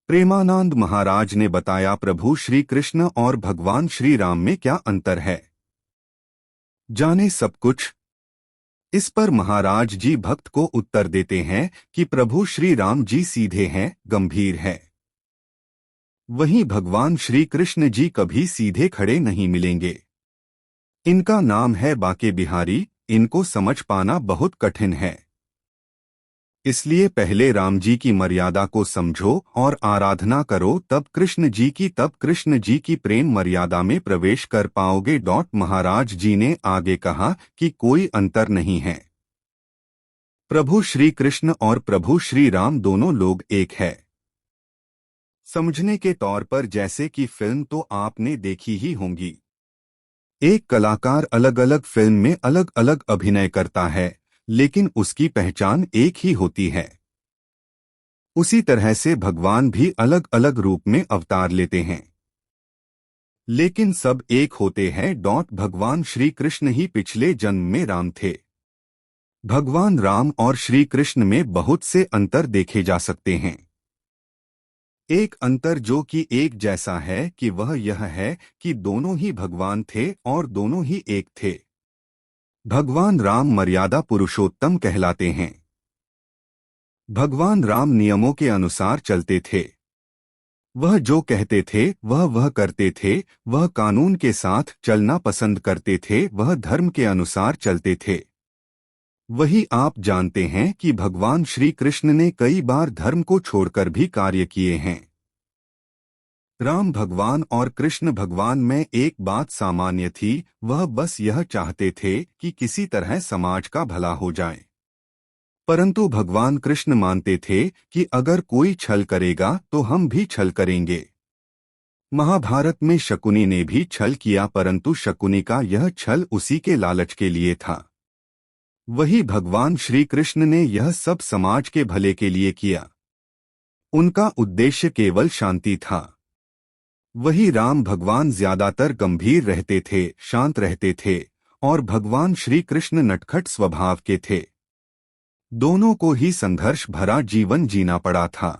प्रेमानंद महाराज ने बताया, प्रभु श्री कृष्ण और भगवान श्री राम में क्या अंतर है, जाने सब कुछ। इस पर महाराज जी भक्त को उत्तर देते हैं कि प्रभु श्री राम जी सीधे हैं, गंभीर हैं। वहीं भगवान श्री कृष्ण जी कभी सीधे खड़े नहीं मिलेंगे। इनका नाम है बाके बिहारी, इनको समझ पाना बहुत कठिन है। इसलिए पहले राम जी की मर्यादा को समझो और आराधना करो, तब कृष्ण जी की प्रेम मर्यादा में प्रवेश कर पाओगे। महाराज जी ने आगे कहा कि कोई अंतर नहीं है। प्रभु श्री कृष्ण और प्रभु श्री राम दोनों लोग एक है। समझने के तौर पर जैसे कि फिल्म तो आपने देखी ही होंगी। एक कलाकार अलग अलग फिल्म में अलग अलग अभिनय करता है, लेकिन उसकी पहचान एक ही होती है। उसी तरह से भगवान भी अलग अलग रूप में अवतार लेते हैं, लेकिन सब एक होते हैं। भगवान श्री कृष्ण ही पिछले जन्म में राम थे। भगवान राम और श्री कृष्ण में बहुत से अंतर देखे जा सकते हैं। एक अंतर जो कि एक जैसा है कि वह यह है कि दोनों ही भगवान थे और दोनों ही एक थे। भगवान राम मर्यादा पुरुषोत्तम कहलाते हैं। भगवान राम नियमों के अनुसार चलते थे। वह जो कहते थे वह करते थे। वह कानून के साथ चलना पसंद करते थे, वह धर्म के अनुसार चलते थे। वही आप जानते हैं कि भगवान श्री कृष्ण ने कई बार धर्म को छोड़कर भी कार्य किए हैं। राम भगवान और कृष्ण भगवान में एक बात सामान्य थी, वह बस यह चाहते थे कि किसी तरह समाज का भला हो जाए। परंतु भगवान कृष्ण मानते थे कि अगर कोई छल करेगा तो हम भी छल करेंगे। महाभारत में शकुनी ने भी छल किया, परंतु शकुनी का यह छल उसी के लालच के लिए था। वही भगवान श्री कृष्ण ने यह सब समाज के भले के लिए किया। उनका उद्देश्य केवल शांति था। वही राम भगवान ज्यादातर गंभीर रहते थे, शांत रहते थे, और भगवान श्री कृष्ण नटखट स्वभाव के थे। दोनों को ही संघर्ष भरा जीवन जीना पड़ा था।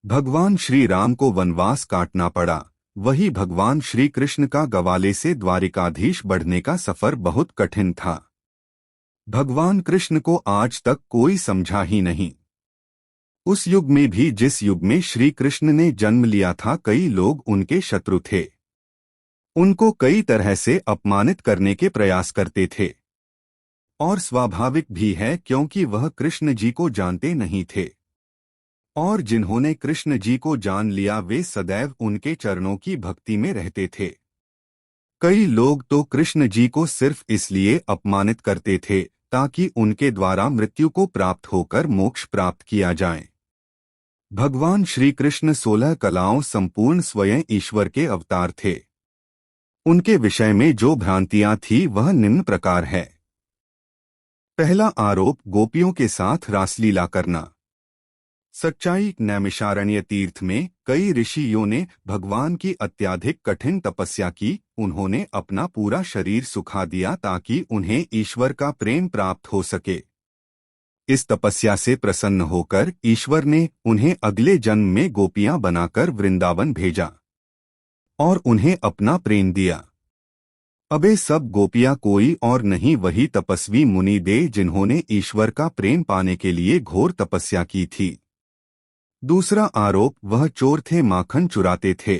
भगवान श्री राम को वनवास काटना पड़ा, वही भगवान श्री कृष्ण का गवाले से द्वारिकाधीश बढ़ने का सफर बहुत कठिन था। भगवान कृष्ण को आज तक कोई समझा ही नहीं। उस युग में भी जिस युग में श्री कृष्ण ने जन्म लिया था, कई लोग उनके शत्रु थे। उनको कई तरह से अपमानित करने के प्रयास करते थे, और स्वाभाविक भी है क्योंकि वह कृष्ण जी को जानते नहीं थे। और जिन्होंने कृष्ण जी को जान लिया वे सदैव उनके चरणों की भक्ति में रहते थे। कई लोग तो कृष्ण जी को सिर्फ इसलिए अपमानित करते थे ताकि उनके द्वारा मृत्यु को प्राप्त होकर मोक्ष प्राप्त किया जाए। भगवान श्री कृष्ण 16 कलाओं संपूर्ण स्वयं ईश्वर के अवतार थे। उनके विषय में जो भ्रांतियां थी वह निम्न प्रकार है। पहला आरोप, गोपियों के साथ रासलीला करना। सच्चाई, नैमिषारण्य तीर्थ में कई ऋषियों ने भगवान की अत्यधिक कठिन तपस्या की। उन्होंने अपना पूरा शरीर सुखा दिया ताकि उन्हें ईश्वर का प्रेम प्राप्त हो सके। इस तपस्या से प्रसन्न होकर ईश्वर ने उन्हें अगले जन्म में गोपियां बनाकर वृंदावन भेजा और उन्हें अपना प्रेम दिया। अबे सब गोपियां कोई और नहीं, वही तपस्वी मुनि दे जिन्होंने ईश्वर का प्रेम पाने के लिए घोर तपस्या की थी। दूसरा आरोप, वह चोर थे, माखन चुराते थे।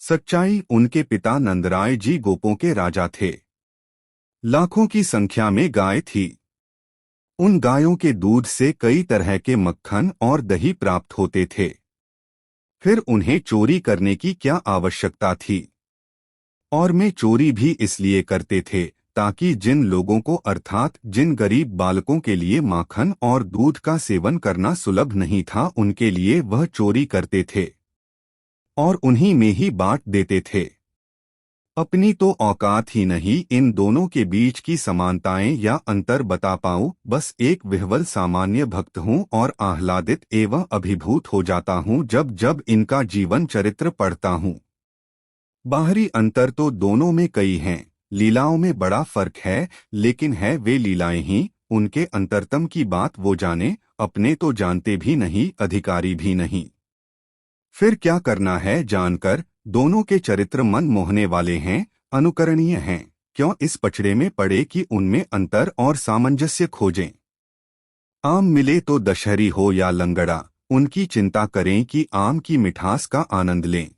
सच्चाई, उनके पिता नंदराय जी गोपों के राजा थे। लाखों की संख्या में गाय थी। उन गायों के दूध से कई तरह के मक्खन और दही प्राप्त होते थे। फिर उन्हें चोरी करने की क्या आवश्यकता थी? और में चोरी भी इसलिए करते थे ताकि जिन लोगों को अर्थात जिन गरीब बालकों के लिए माखन और दूध का सेवन करना सुलभ नहीं था, उनके लिए वह चोरी करते थे और उन्हीं में ही बांट देते थे। अपनी तो औकात ही नहीं, इन दोनों के बीच की समानताएं या अंतर बता पाऊं। बस एक विह्वल सामान्य भक्त हूं और आह्लादित एवं अभिभूत हो जाता हूं जब जब इनका जीवन चरित्र पढ़ता हूं। बाहरी अंतर तो दोनों में कई हैं, लीलाओं में बड़ा फर्क है, लेकिन है वे लीलाएं ही। उनके अंतरतम की बात वो जाने, अपने तो जानते भी नहीं, अधिकारी भी नहीं। फिर क्या करना है जानकर दोनों के चरित्र मन मोहने वाले हैं, अनुकरणीय हैं। क्यों इस पचड़े में पड़े कि उनमें अंतर और सामंजस्य खोजें। आम मिले तो दशहरी हो या लंगड़ा, उनकी चिंता करें कि आम की मिठास का आनंद लें।